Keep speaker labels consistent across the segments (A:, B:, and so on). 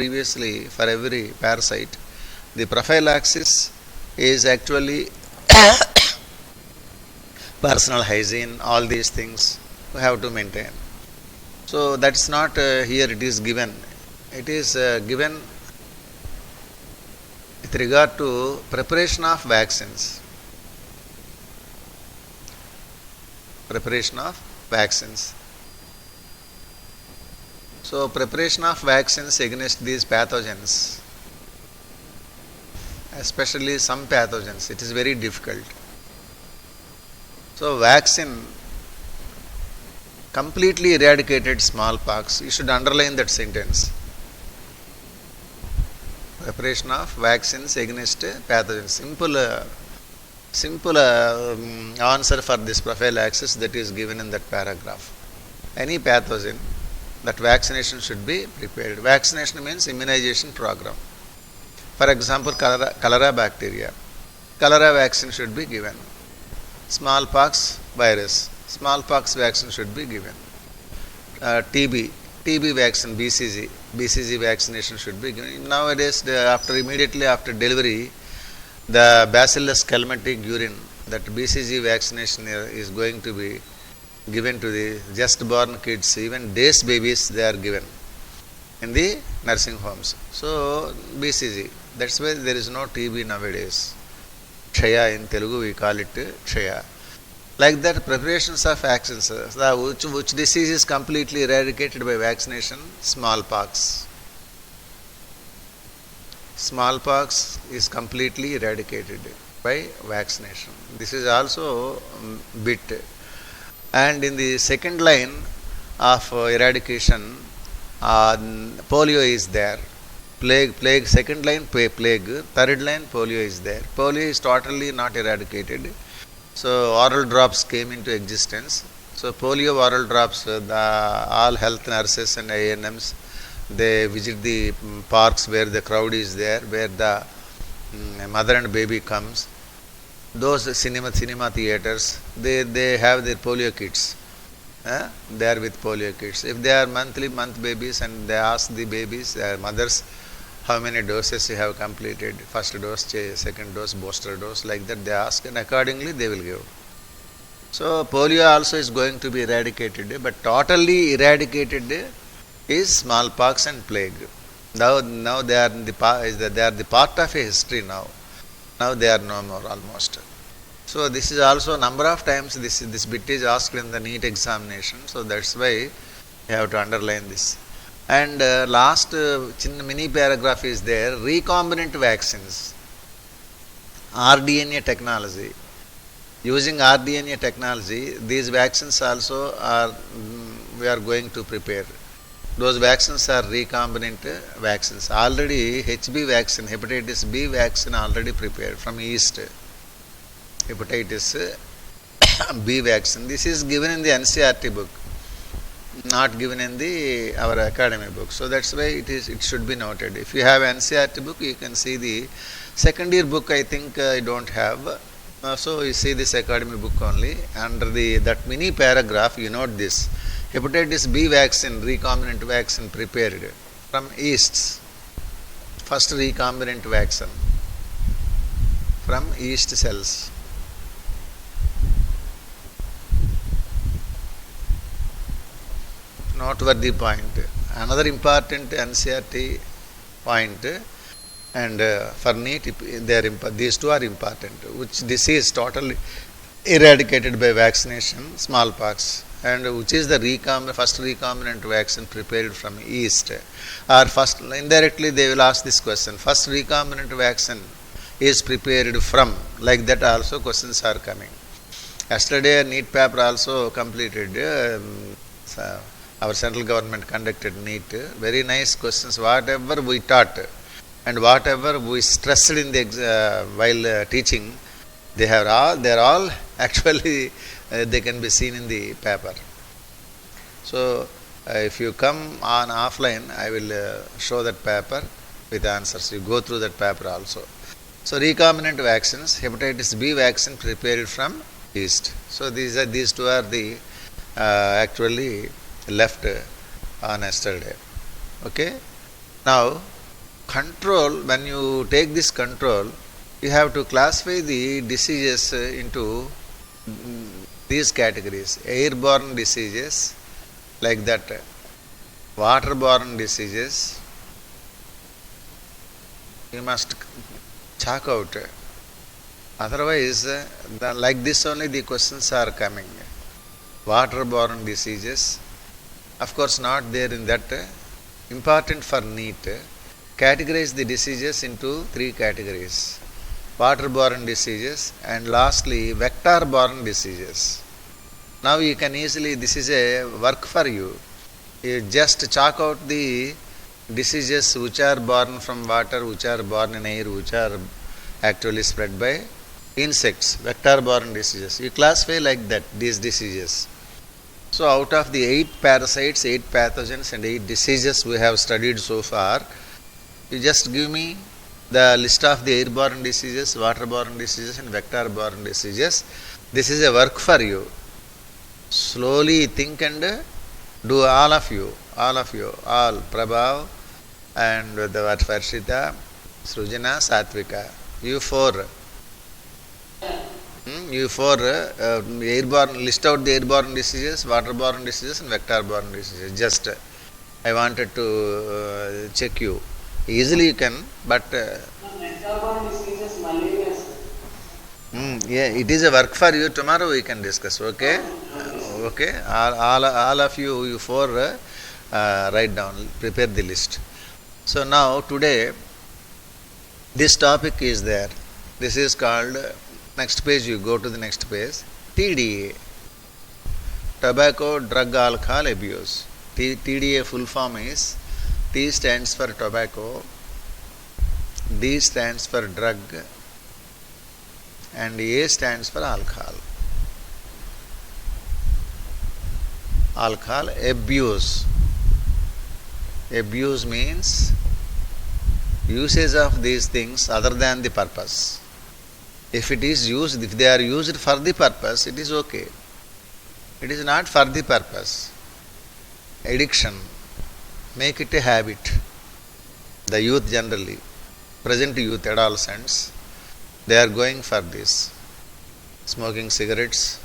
A: previously for every parasite, the prophylaxis is actually personal hygiene, all these things we have to maintain. So that's not here it is given. It is given with regard to preparation of vaccines. Preparation of vaccines. So preparation of vaccines against these pathogens, especially some pathogens, it is very difficult. So vaccine completely eradicated smallpox. You should underline that sentence. Preparation of vaccines against pathogens. Simple answer for this prophylaxis that is given in that paragraph. Any pathogen, that vaccination should be prepared. Vaccination means immunization program. For example, cholera bacteria. Cholera vaccine should be given. Smallpox virus. Smallpox vaccine should be given. TB vaccine, BCG vaccination should be given. Nowadays, immediately after delivery, the Bacillus calmette urine, that BCG vaccination is going to be given to the just born kids, even days babies they are given in the nursing homes. So BCG, that's why there is no TB nowadays. Kshaya in Telugu we call it Kshaya. Like that, preparations of vaccines. Which disease is completely eradicated by vaccination? Smallpox. Smallpox is completely eradicated by vaccination. This is also bit. And in the second line of eradication, polio is there. Plague, second line plague, third line polio is there. Polio is totally not eradicated. So oral drops came into existence. So polio oral drops, all health nurses and ANMs, they visit the parks where the crowd is there, where the mother and baby comes. Those cinema theaters, they have their polio kits. They are with polio kits. If they are month babies and they ask the babies, their mothers, how many doses you have completed, first dose, second dose, booster dose, like that they ask, and accordingly they will give. So polio also is going to be eradicated, but totally eradicated is smallpox and plague. Now they are the part of a history now. Now they are no more almost. So this is also number of times this bit is asked in the NEET examination. So that's why you have to underline this. And last mini paragraph is there, recombinant vaccines, rDNA technology. Using rDNA technology, these vaccines also we are going to prepare. Those vaccines are recombinant vaccines. Already HB vaccine, hepatitis B vaccine already prepared from yeast. Hepatitis B vaccine. This is given in the NCERT book, not given in our academy book. So that's why it should be noted. If you have NCERT book, you can see the second year book. I think I don't have. So you see this academy book only. Under that mini paragraph, you note this. Hepatitis B vaccine, recombinant vaccine prepared from yeasts. First recombinant vaccine from yeast cells. Noteworthy point. Another important NCERT point, and for NEET, these two are important. Which disease totally eradicated by vaccination? Smallpox. And which is the first recombinant vaccine prepared from yeast? Or first, indirectly they will ask this question, first recombinant vaccine is prepared from, like that also questions are coming. Yesterday a NEET paper also completed. Our central government conducted NEET. Very nice questions. Whatever we taught and whatever we stressed in the while teaching, they are all actually they can be seen in the paper. So if you come on offline, I will show that paper with answers. You go through that paper also. So recombinant vaccines, hepatitis B vaccine prepared from yeast. So these two are the actually left on yesterday. Okay. Now, control, when you take this control, you have to classify the diseases into these categories: airborne diseases, like that, waterborne diseases, you must chalk out. Otherwise, like this only the questions are coming. Waterborne diseases, of course, not there in that. Important for NEET. Categorize the diseases into three categories: waterborne diseases, and lastly, vector-borne diseases. Now you can easily, this is a work for you. You just chalk out the diseases which are born from water, which are born in air, which are actually spread by insects, vector-borne diseases. You classify like that, these diseases. So out of the 8 parasites, 8 pathogens and 8 diseases we have studied so far, you just give me the list of the airborne diseases, waterborne diseases and vector-borne diseases. This is a work for you. Slowly think and do, all of you, all Prabhav and the Varshita, Srujana, Satvika, you four. You four airborne, list out the airborne diseases, waterborne diseases and vector-borne diseases. Just I wanted to check you. Easily you can, but
B: Vector-borne diseases, malaria.
A: yeah, it is a work for you. Tomorrow we can discuss. Okay, okay. All of you, you four, write down, prepare the list. So now today, this topic is there. This is called. Next page, you go to the next page. TDA, tobacco, drug, alcohol abuse. TDA full form is: T stands for tobacco, D stands for drug, and A stands for alcohol. Alcohol abuse. Abuse means usage of these things other than the purpose. If it is used, if they are used for the purpose, it is okay. It is not for the purpose. Addiction. Make it a habit. The youth generally, present youth, adolescents, they are going for this. Smoking cigarettes,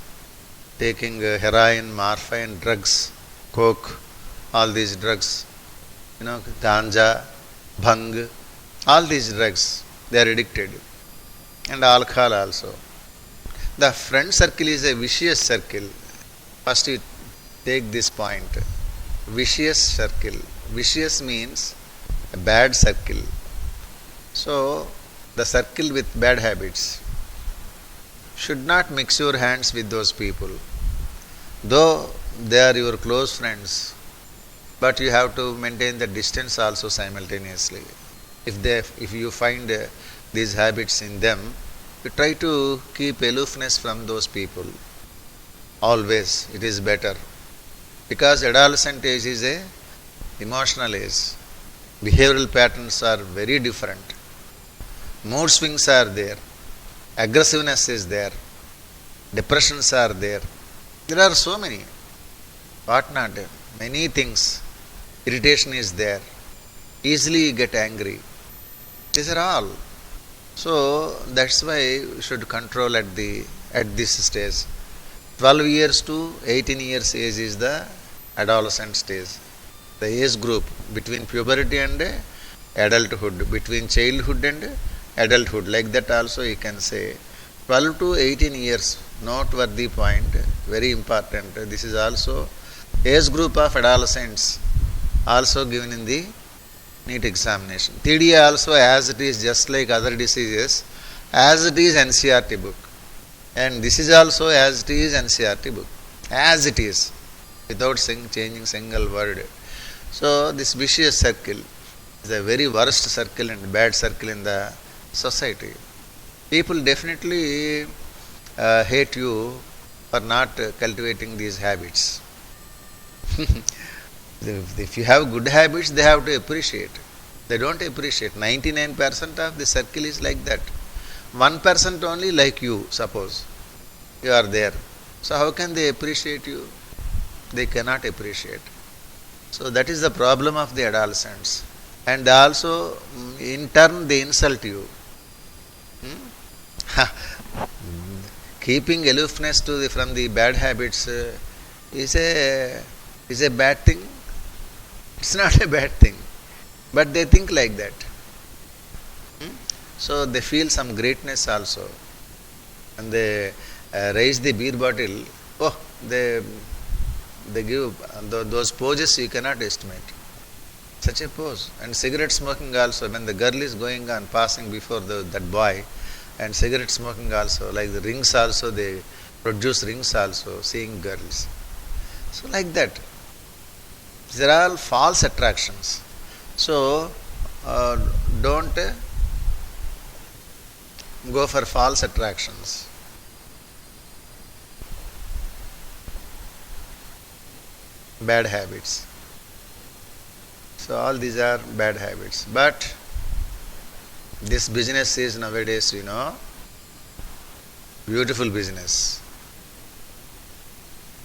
A: taking heroin, morphine, drugs, coke, all these drugs, ganja, bhang, all these drugs, they are addicted. And alcohol also. The friend circle is a vicious circle. First you take this point. Vicious circle. Vicious means a bad circle. So the circle with bad habits. Should not mix your hands with those people. Though they are your close friends, but you have to maintain the distance also simultaneously. If you find these habits in them, you try to keep aloofness from those people. Always, it is better. Because adolescent age is a emotional age. Behavioral patterns are very different. Mood swings are there. Aggressiveness is there. Depressions are there. There are so many. What not? Many things. Irritation is there. Easily you get angry. These are all. So that's why you should control at this stage. 12 years to 18 years age is the adolescent stage. The age group between puberty and adulthood, between childhood and adulthood, like that also you can say. 12 to 18 years, noteworthy point, very important. This is also age group of adolescents, also given in the NEET examination. TDA also, as it is, just like other diseases, as it is NCERT book. And this is also as it is NCERT book. As it is, without changing single word. So this vicious circle is a very worst circle and bad circle in the society. People definitely hate you for not cultivating these habits. If you have good habits, they have to appreciate. They don't appreciate. 99% of the circle is like that. 1% only like you, suppose. You are there. So how can they appreciate you? They cannot appreciate. So that is the problem of the adolescents. and also in turn they insult you. Keeping aloofness from the bad habits is a bad thing. It's not a bad thing, but they think like that. So they feel some greatness also, and they raise the beer bottle. Oh, they give those poses you cannot estimate. Such a pose. And cigarette smoking also, when the girl is going on passing before that boy, and cigarette smoking also, like the rings also, they produce rings also, seeing girls. So like that. These are all false attractions. So don't go for false attractions. Bad habits. So all these are bad habits. But this business is nowadays, beautiful business.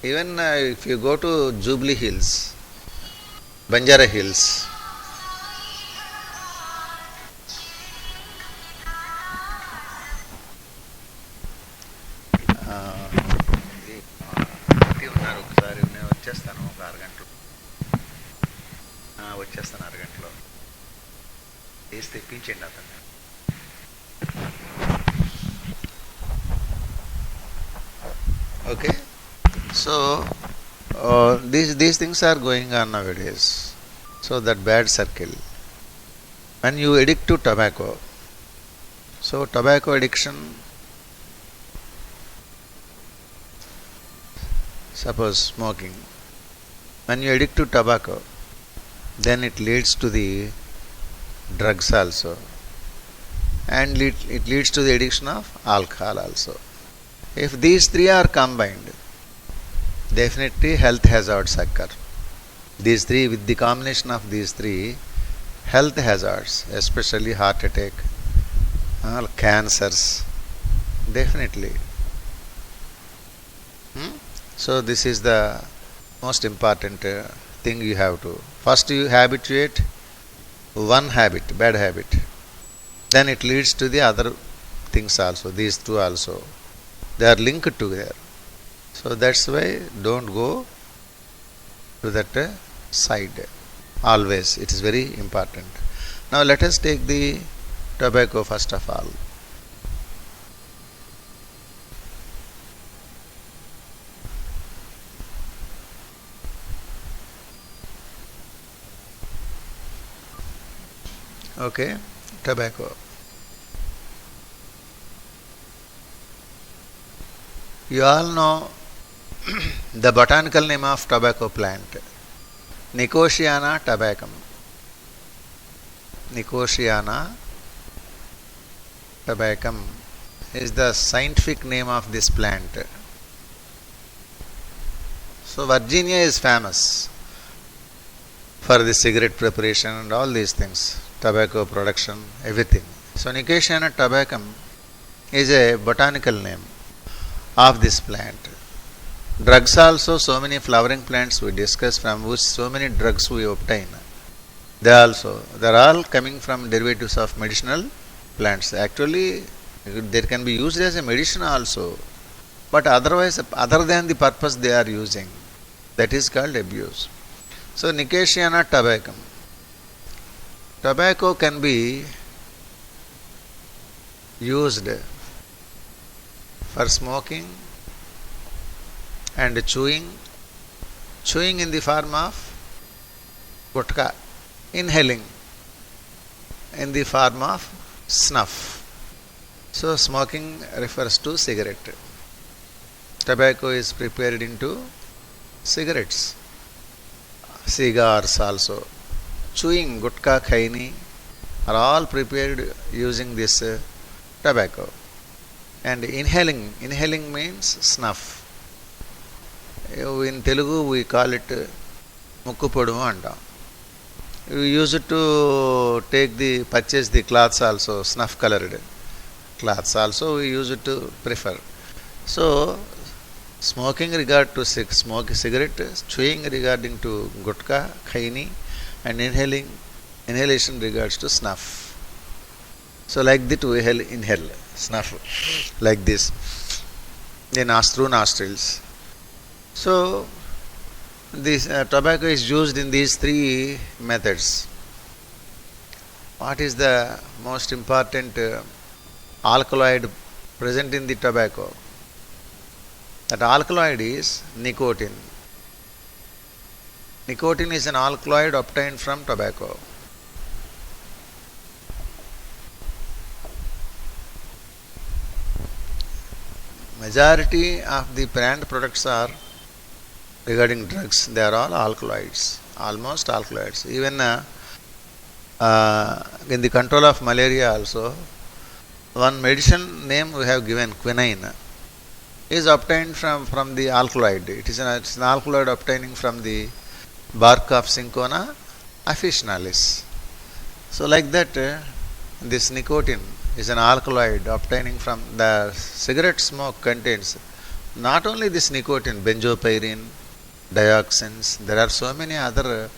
A: Even if you go to Jubilee Hills, Banjara Hills, ఉన్నారు ఒకసారి నేను వచ్చేస్తాను ఒక అరగంటలో వచ్చేస్తాను అరగంటలో వేసి తెప్పించండి అతను. Okay, so these things are going on nowadays. So that bad circle. When you addict to tobacco, so tobacco addiction, suppose smoking, when you addict to tobacco, then it leads to the drugs also, and it leads to the addiction of alcohol also. If these three are combined, definitely health hazards occur. These three, with the combination of these three, health hazards, especially heart attack, cancers, definitely. So this is the most important thing you have to. First you habituate one habit, bad habit. Then it leads to the other things also, these two also. They are linked together. So that's why don't go to that side. Always. It is very important. Now let us take the tobacco first of all. Okay, tobacco. You all know the botanical name of tobacco plant, Nicotiana tabacum. Nicotiana tabacum is the scientific name of this plant. So Virginia is famous for the cigarette preparation and all these things, tobacco production, everything. So Nicotiana tabacum is a botanical name of this plant. Drugs also, so many flowering plants we discuss, from which so many drugs we obtain. They are all coming from derivatives of medicinal plants. Actually, they can be used as a medicine also, but otherwise, other than the purpose they are using, that is called abuse. So Nicotiana tabacum. Tobacco can be used for smoking and chewing in the form of gutka, inhaling in the form of snuff. So smoking refers to cigarette. Tobacco is prepared into cigarettes, cigars also. Chewing, gutka, khaini are all prepared using this tobacco. And inhaling means snuff. In Telugu we call it mukku podumu antam. We use it to purchase the cloths also, snuff colored cloths also we use it to prefer. So smoking regard to cigarette, chewing regarding to gutka, khaini, and inhaling inhalation regards to snuff. So like that we inhale snuff like this through nostrils. So this tobacco is used in these three methods. What is the most important alkaloid present in the tobacco? That alkaloid is nicotine. Nicotine is an alkaloid obtained from tobacco. Majority of the brand products are regarding drugs, they are all alkaloids, almost alkaloids. Even in the control of malaria also, one medicine name we have given, quinine, is obtained from the alkaloid. It's an alkaloid obtaining from the bark of Cinchona officinalis. So like that, this nicotine is an alkaloid obtaining from the cigarette smoke contains not only this nicotine, benzopyrene, dioxins, there are so many other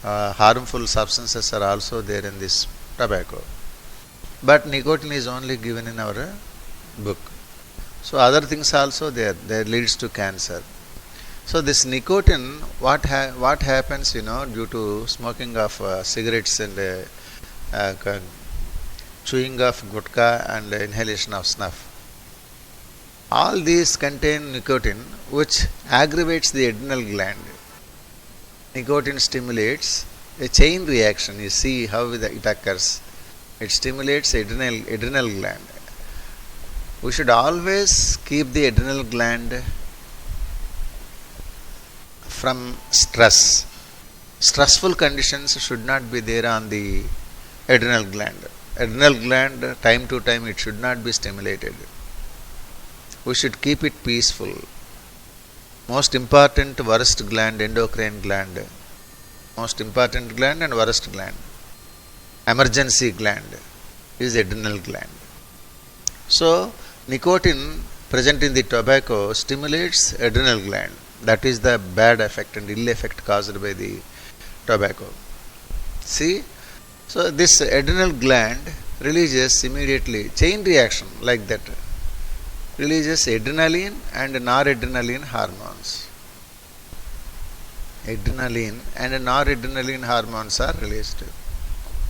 A: harmful substances are also there in this tobacco. But nicotine is only given in our book. So other things also there, that leads to cancer. So this nicotine, what happens, due to smoking of cigarettes and chewing of gutka and inhalation of snuff, all these contain nicotine, which aggravates the adrenal gland. Nicotine stimulates a chain reaction. You see how it occurs. It stimulates adrenal gland. We should always keep the adrenal gland from stress. Stressful conditions should not be there on the adrenal gland. Adrenal gland, time to time, it should not be stimulated. We should keep it peaceful. Most important worst gland, endocrine gland. Most important gland and worst gland. Emergency gland is adrenal gland. So, nicotine present in the tobacco stimulates adrenal gland. That is the bad effect and ill effect caused by the tobacco. See? So, this adrenal gland releases immediately, chain reaction like that, releases adrenaline and noradrenaline hormones. Adrenaline and noradrenaline hormones are released.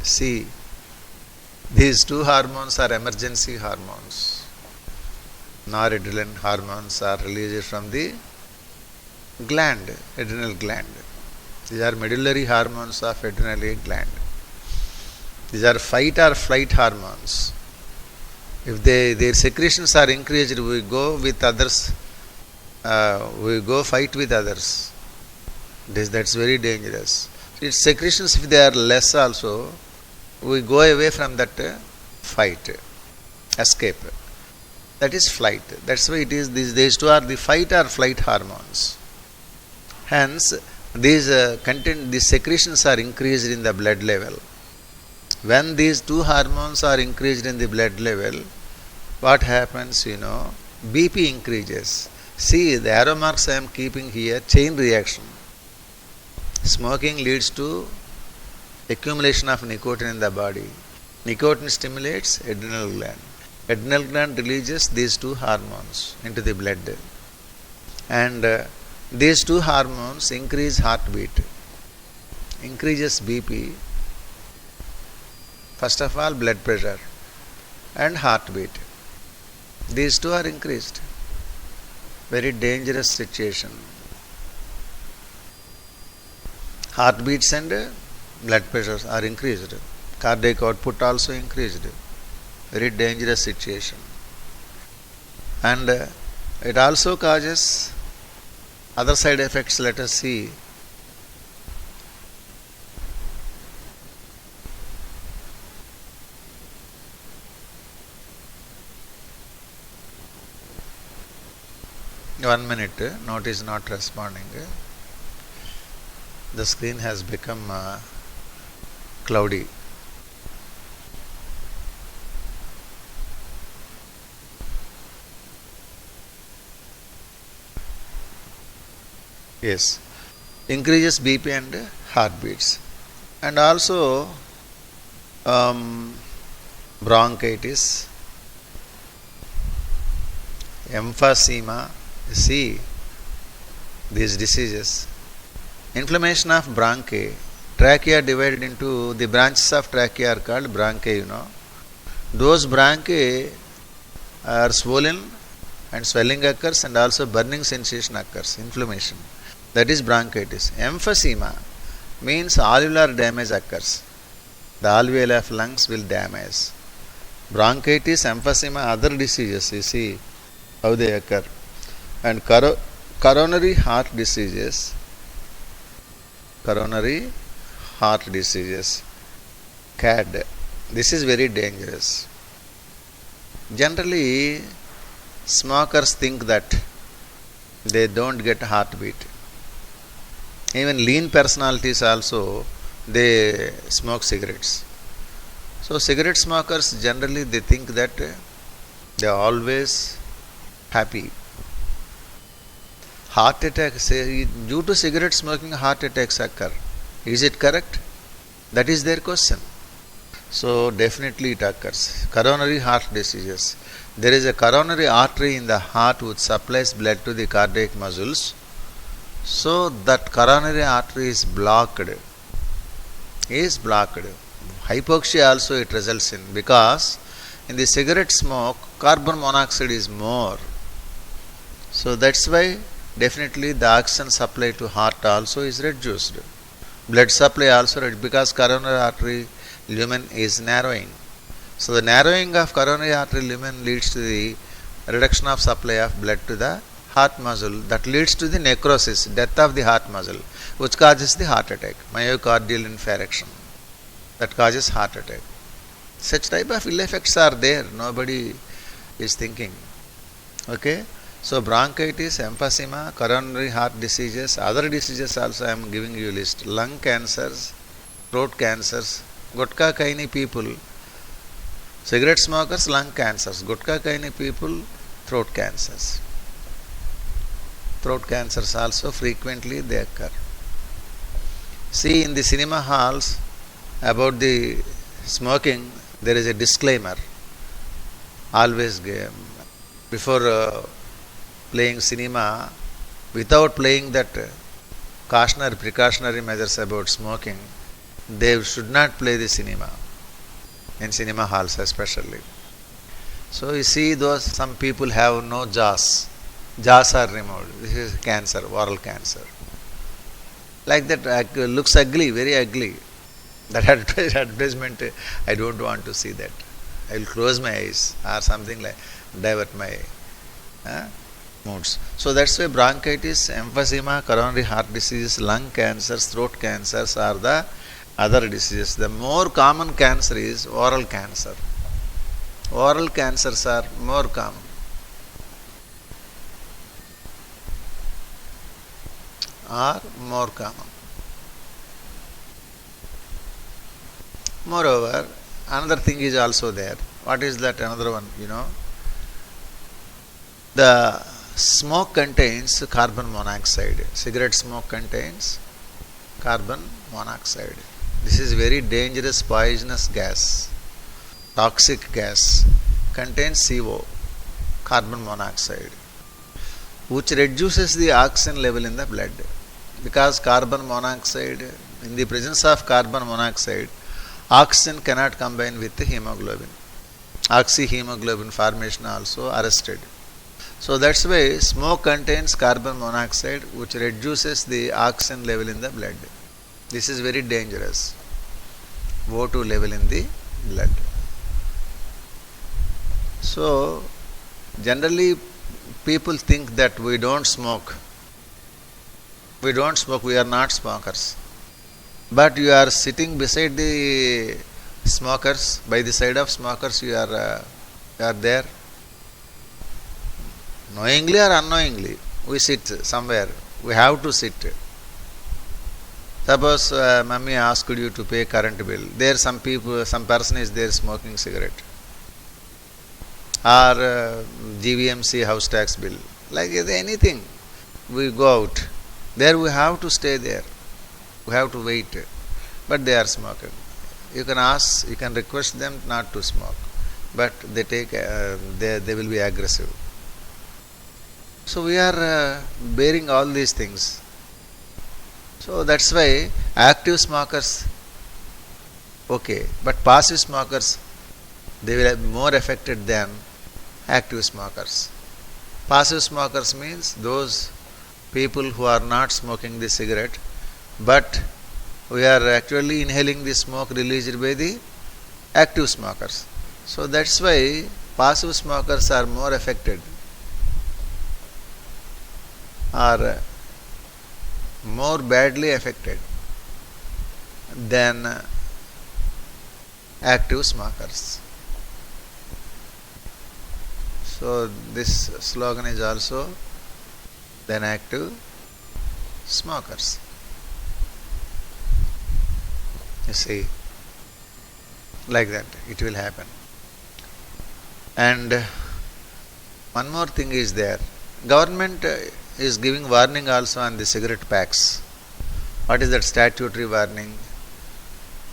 A: See, these two hormones are emergency hormones. Noradrenaline hormones are released from the gland, adrenal gland. These are medullary hormones of adrenal gland. These are fight or flight hormones. If their secretions are increased, we go with others, we go fight with others. That's very dangerous. Its secretions, if they are less also, we go away from that fight, escape. That is flight. That's why it is these two are the fight or flight hormones. Hence, these secretions are increased in the blood level. When these two hormones are increased in the blood level, what happens, BP increases. See, the arrow marks I am keeping here, chain reaction. Smoking leads to accumulation of nicotine in the body. Nicotine stimulates adrenal gland. Adrenal gland releases these two hormones into the blood. And these two hormones increase heartbeat, increases BP, first of all blood pressure and heartbeat. These two are increased. Very dangerous situation. Heartbeats and blood pressures are increased. Cardiac output also increased. Very dangerous situation. And it also causes other side effects. Let us see. One minute, note is not responding. The screen has become cloudy. Yes, increases BP and heartbeats. And also um, bronchitis, emphysema. See these diseases. Inflammation of bronchi. Trachea divided into the branches of trachea are called bronchi, Those bronchi are swollen and swelling occurs and also burning sensation occurs, inflammation. That is bronchitis. Emphysema means alveolar damage occurs. The alveoli of lungs will damage. Bronchitis, emphysema, other diseases, you see how they occur. And coronary heart diseases, CAD. This is very dangerous. Generally, smokers think that they don't get heartbeat. Even lean personalities also, they smoke cigarettes. So cigarette smokers generally they think that they are always happy. Heart attacks, due to cigarette smoking, heart attacks occur. Is it correct? That is their question. So definitely it occurs. Coronary heart diseases. There is a coronary artery in the heart which supplies blood to the cardiac muscles. So that coronary artery is blocked. Hypoxia also it results in, because in the cigarette smoke carbon monoxide is more. So that's why definitely the oxygen supply to heart also is reduced. Blood supply also reduced because coronary artery lumen is narrowing. So the narrowing of coronary artery lumen leads to the reduction of supply of blood to the heart muscle. That leads to the necrosis, death of the heart muscle, which causes the heart attack, myocardial infarction. That causes heart attack. Such type of ill effects are there. Nobody is thinking. Okay. So bronchitis, emphysema, coronary heart diseases, other diseases also I am giving you a list. Lung cancers, throat cancers, gutka kaini people, cigarette smokers, lung cancers, gutka kaini people, throat cancers. Throat cancers also frequently they occur. See in the cinema halls about the smoking, there is a disclaimer. Always before playing cinema, without playing that precautionary measures about smoking, they should not play the cinema, in cinema halls especially. So you see those some people have no jaws. Jaws are removed. This is cancer, oral cancer. Like that looks ugly, very ugly. That advertisement, I don't want to see that. I will close my eyes or something like divert my moods. So that's why bronchitis, emphysema, coronary heart disease, lung cancers, throat cancers are the other diseases. The more common cancer is oral cancer. Oral cancers are more common. Moreover, another thing is also there. What is that another one? The smoke contains carbon monoxide. Cigarette smoke contains carbon monoxide. This is very dangerous, poisonous gas, toxic gas. Contains CO, carbon monoxide, which reduces the oxygen level in the blood. Because carbon monoxide, in the presence of carbon monoxide, oxygen cannot combine with the hemoglobin. Oxyhemoglobin formation also arrested. So that's why smoke contains carbon monoxide which reduces the oxygen level in the blood. This is very dangerous. O2 level in the blood. So generally people think that we don't smoke. We are not smokers. But you are sitting beside the smokers, by the side of smokers you are there. Knowingly or unknowingly, we sit somewhere. We have to sit. Suppose mummy asked you to pay current bill. There some person is there smoking cigarette. Or GVMC house tax bill. Like anything. We go out. There we have to stay there. We have to wait. But they are smoking. you can ask, you can request them not to smoke, but they will be aggressive. So we are bearing all these things. So that's why active smokers, okay, but passive smokers, they will be more affected than active smokers. Passive smokers means those people who are not smoking the cigarette, but we are actually inhaling the smoke released by the active smokers. So that's why passive smokers are more affected, are more badly affected than active smokers. So this slogan is also than active smokers. You see, like that it will happen. And one more thing is there. Government is giving warning also on the cigarette packs. What is that statutory warning?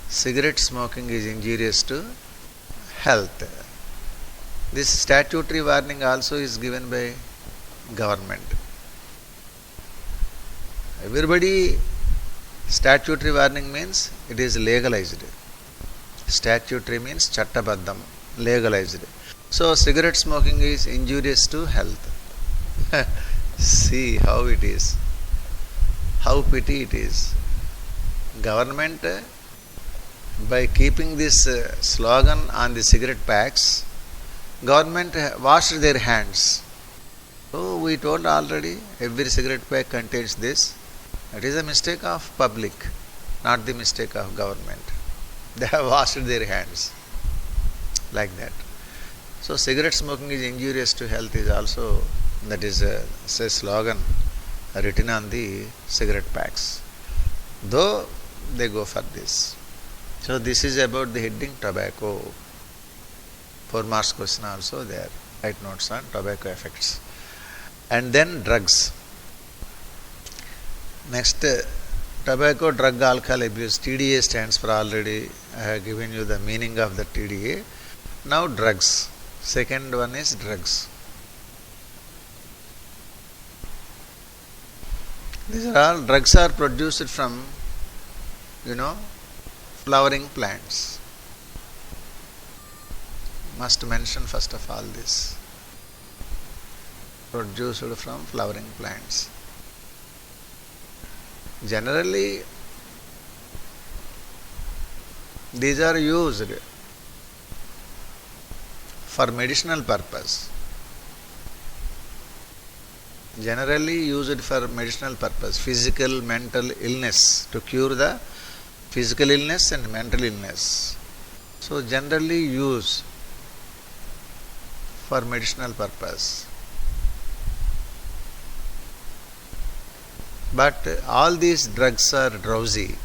A: Cigarette smoking is injurious to health. This statutory warning also is given by government. Everybody, statutory warning means it is legalized. Statutory means chattabaddham, legalized. So cigarette smoking is injurious to health. See how it is. How pity it is. Government, by keeping this slogan on the cigarette packs, government washed their hands. So we told already, every cigarette pack contains this. It is a mistake of public, not the mistake of government. They have washed their hands like that. So cigarette smoking is injurious to health is also, that is a slogan written on the cigarette packs. Though they go for this. So this is about the heading tobacco. 4 marks question also there. Write notes on tobacco effects. And then drugs. Next, tobacco, drug, alcohol abuse. TDA stands for already. I have given you the meaning of the TDA. Now drugs. Second one is drugs. These are all drugs are produced from, flowering plants. Must mention first of all this. Produced from flowering plants. Generally, these are used for medicinal purpose. Generally used for medicinal purpose, physical, mental illness, to cure the physical illness and mental illness. So generally used for medicinal purpose. But all these drugs are drowsy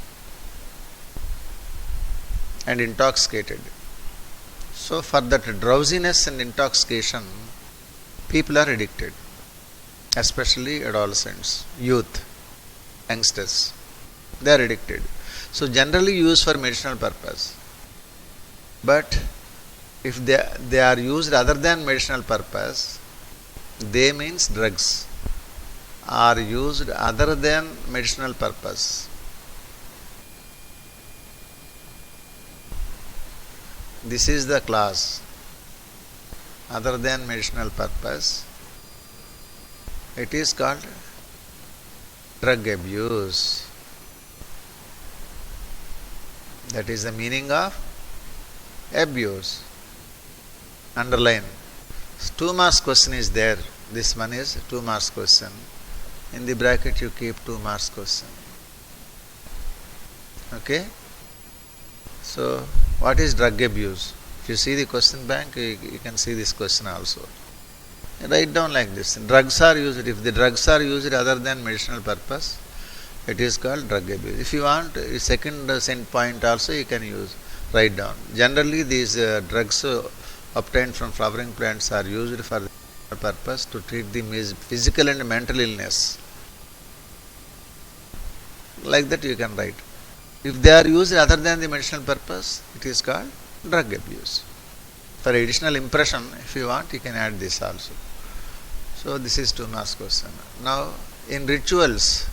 A: and intoxicated. So for that drowsiness and intoxication, people are addicted, especially adolescents, youth, youngsters. They are addicted. So generally used for medicinal purpose. But if they are used other than medicinal purpose, they means drugs are used other than medicinal purpose. This is the class. Other than medicinal purpose, it is called drug abuse. That is the meaning of abuse. Underline. 2 marks question is there. This one is 2 marks question. In the bracket you keep 2 marks question. Okay? So, what is drug abuse? If you see the question bank, you can see this question also. Write down like this. Drugs are used. If the drugs are used other than medicinal purpose, it is called drug abuse. If you want a second point also, you can use. Write down. Generally, these drugs obtained from flowering plants are used for the purpose to treat the physical and mental illness. Like that you can write. If they are used other than the medicinal purpose, it is called drug abuse. For additional impression, if you want, you can add this also. So this is 2 marks question. Now in rituals,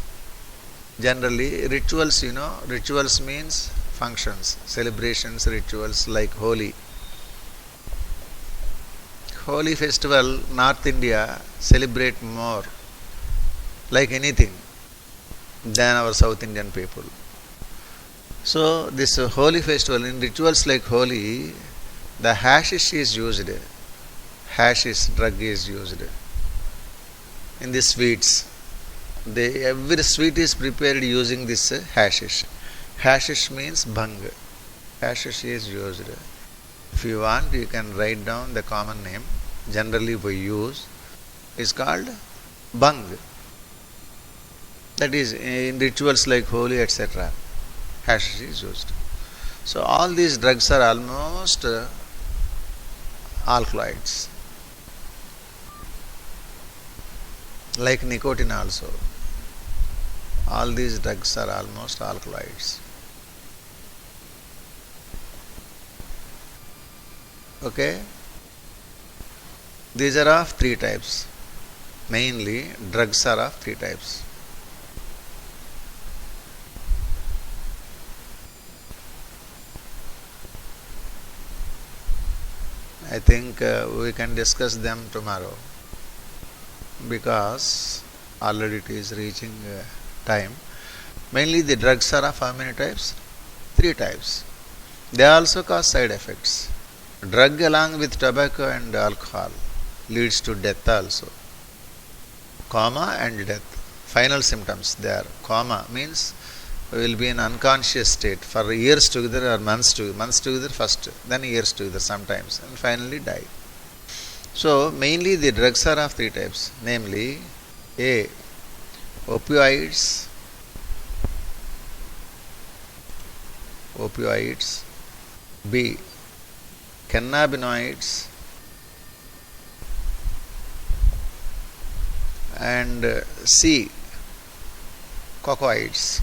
A: generally rituals, rituals means functions, celebrations, rituals like Holi. Holi festival, North India celebrate more like anything than our South Indian people. So this Holi festival, in rituals like Holi, the hashish is used. Hashish drug is used in the sweets. Every sweet is prepared using this hashish. Hashish means bhang. Hashish is used. If you want, you can write down the common name. Generally we use is called bhang. That is in rituals like Holi, etc. Hashish is used. So all these drugs are almost alkaloids. Like nicotine also. All these drugs are almost alkaloids. Okay? These are of 3 types. Mainly, drugs are of 3 types. I think we can discuss them tomorrow, because already it is reaching time. Mainly the drugs are of how many types? 3 types. They also cause side effects. Drug along with tobacco and alcohol leads to death also. Coma and death. Final symptoms there. Coma means we will be in unconscious state for years together or months together first, then years together sometimes, and finally die. So mainly the drugs are of 3 types, namely A. Opioids, B. Cannabinoids, and C. Cocoids.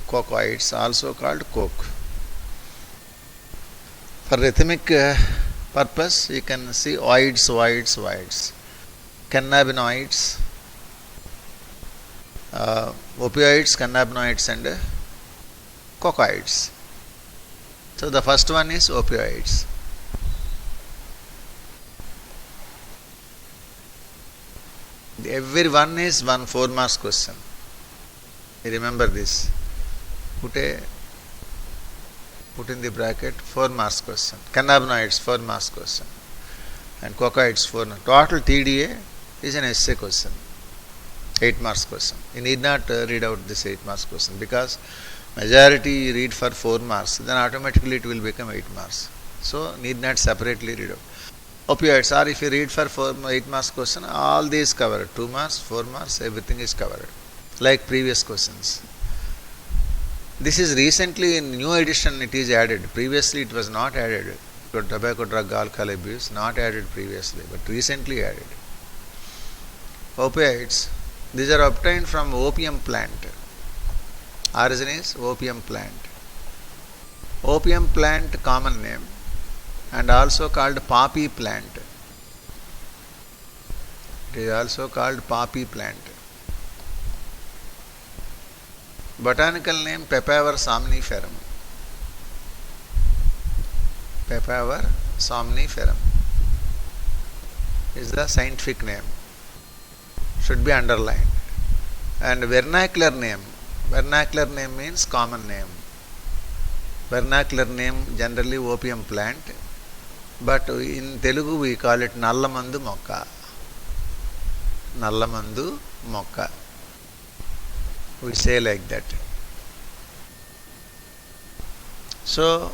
A: Cocoids, also called coke. For rhythmic purpose, you can see oids. Cannabinoids, opioids, cannabinoids, and cocoids. So the first one is opioids. Every one is 1 4 marks question. You remember this. Put in the bracket 4 marks question. Cannabinoids 4 marks question. And cocoids 4. Total TDA is an essay question. 8 marks question. You need not read out this 8 marks question, because majority you read for 4 marks, then automatically it will become 8 marks. So need not separately read out. Opioids, or if you read for 8 marks question, all these covered. 2 marks, 4 marks, everything is covered. Like previous questions. This is recently in new edition it is added. Previously it was not added. Tobacco, drug, alcohol abuse, not added previously, but recently added. Opioids, these are obtained from opium plant. Origin is opium plant. Opium plant common name, and also called poppy plant. It is also called poppy plant. Botanical name Papaver somniferum. Papaver somniferum is the scientific name. Should be underlined. And vernacular name means common name. Vernacular name generally opium plant, but in Telugu we call it Nallamandu Mokka. Nallamandu Mokka. We say like that. So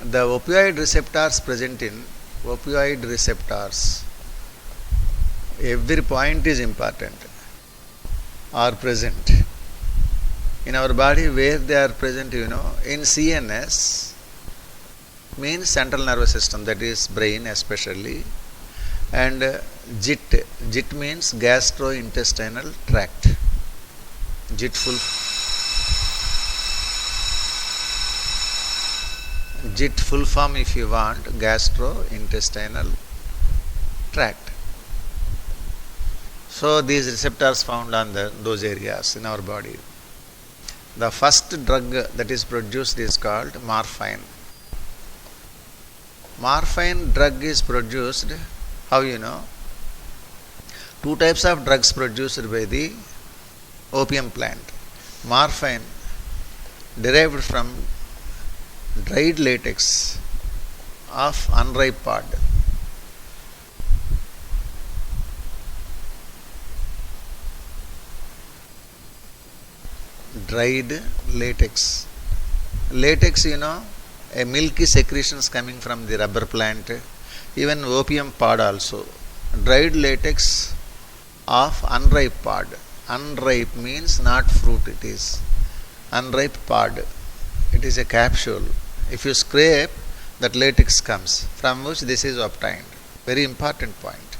A: the opioid receptors present in opioid receptors, every point is important, are present in our body. Where they are present, in CNS means central nervous system, that is brain especially, and JIT means gastrointestinal tract. JIT full JIT full form if you want, gastrointestinal tract. So these receptors found on those areas in our body. The first drug that is produced is called morphine. Morphine drug is produced, how you know? Two types of drugs produced by the opium plant. Morphine derived from dried latex of unripe pod. Dried latex. Latex, you know, a milky secretions coming from the rubber plant, even opium pod also. Dried latex of unripe pod. Unripe means not fruit, it is unripe pod. It is a capsule. If you scrape, that latex comes, from which this is obtained. Very important point.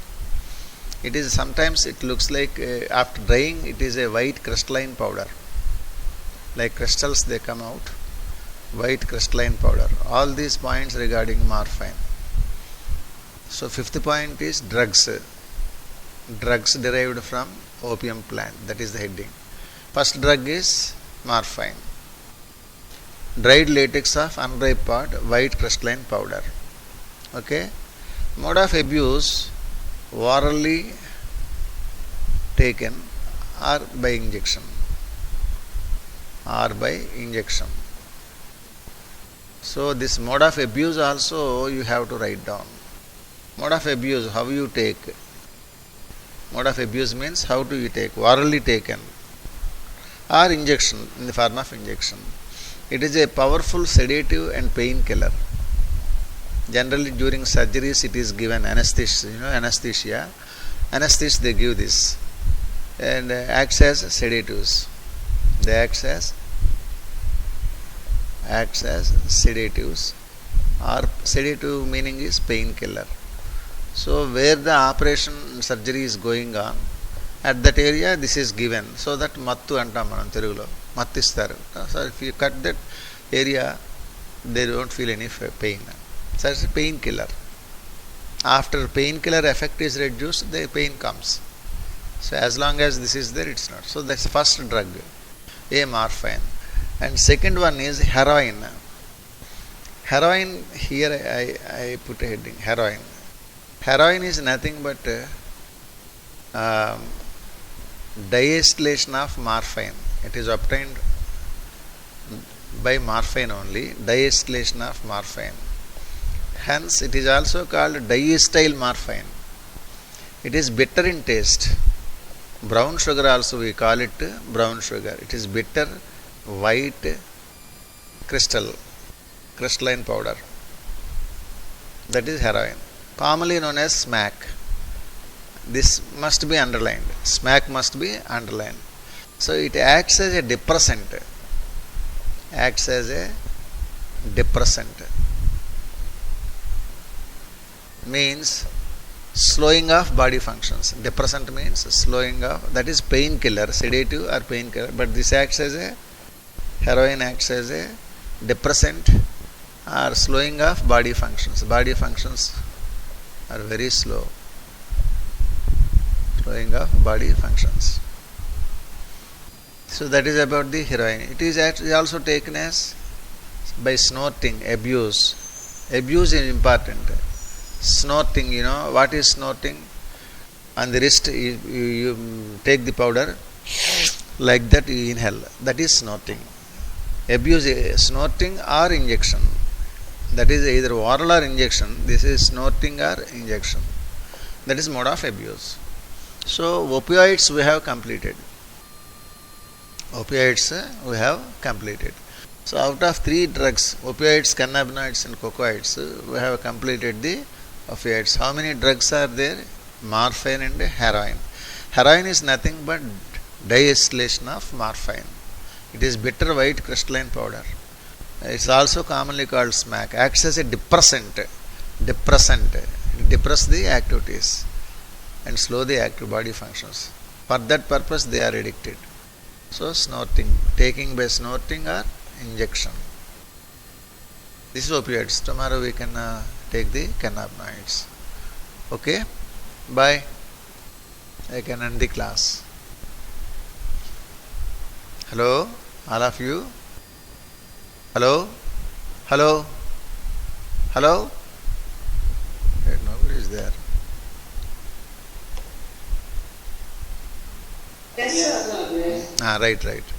A: It is sometimes it looks like after drying it is a white crystalline powder. Like crystals they come out, white crystalline powder. All these points regarding morphine. So fifth point is drugs. Drugs derived from opium plant. That is the heading. First drug is morphine. Dried latex of unripe pod, white crystalline powder. Okay. Mode of abuse, orally taken or by injection. So this mode of abuse also you have to write down. Mode of abuse, how you take. Mode of abuse means how do you take, orally taken or injection, in the form of injection. It is a powerful sedative and painkiller. Generally during surgeries it is given anesthesia, anesthesia. Anesthesia they give this and acts as sedatives. They acts as sedatives, or sedative meaning is painkiller. So where the operation surgery is going on, at that area this is given, so that mattu antam manam telugulo mattu istaru. So if you cut that area they don't feel any pain. So it's a painkiller. After painkiller effect is reduced, the pain comes. So as long as this is there, it's not. So that's the first drug, a morphine. And second one is heroin. Heroin, here I put a heading, heroin. Heroin is nothing but diacetylation of morphine. It is obtained by morphine only, diacetylation of morphine. Hence, it is also called diacetyl morphine. It is bitter in taste. Brown sugar also we call it brown sugar. It is bitter, white, crystalline powder. That is heroin. Commonly known as smack. This must be underlined. Smack must be underlined. So it acts as a depressant. Means slowing of body functions. Depressant means slowing of, that is painkiller, sedative or painkiller. But this acts as a, heroin acts as a depressant or slowing of body functions. Body functions are very slow. Slowing of body functions. So that is about the heroin. It is actually also taken as by snorting, abuse. Abuse is important. Snorting, what is snorting? On the wrist, you take the powder, like that you inhale. That is snorting. Abuse is snorting or injection. That is either oral or injection. This is snorting or injection. That is mode of abuse. So opioids we have completed. So out of 3 drugs, opioids, cannabinoids and cocoids, we have completed the opioids. How many drugs are there? Morphine and heroin. Heroin is nothing but diacetylation of morphine. It is bitter white crystalline powder. It is also commonly called smack. Acts as a depressant. It depresses the activities and slow the active body functions. For that purpose they are addicted. So snorting, taking by snorting or injection. This is opioids. Tomorrow we can take the cannabinoids. Okay? Bye. I can end the class. Hello? All of you? Hello? Hello? Hello? Nobody is there.
B: Yes, sir. Yes.
A: Right.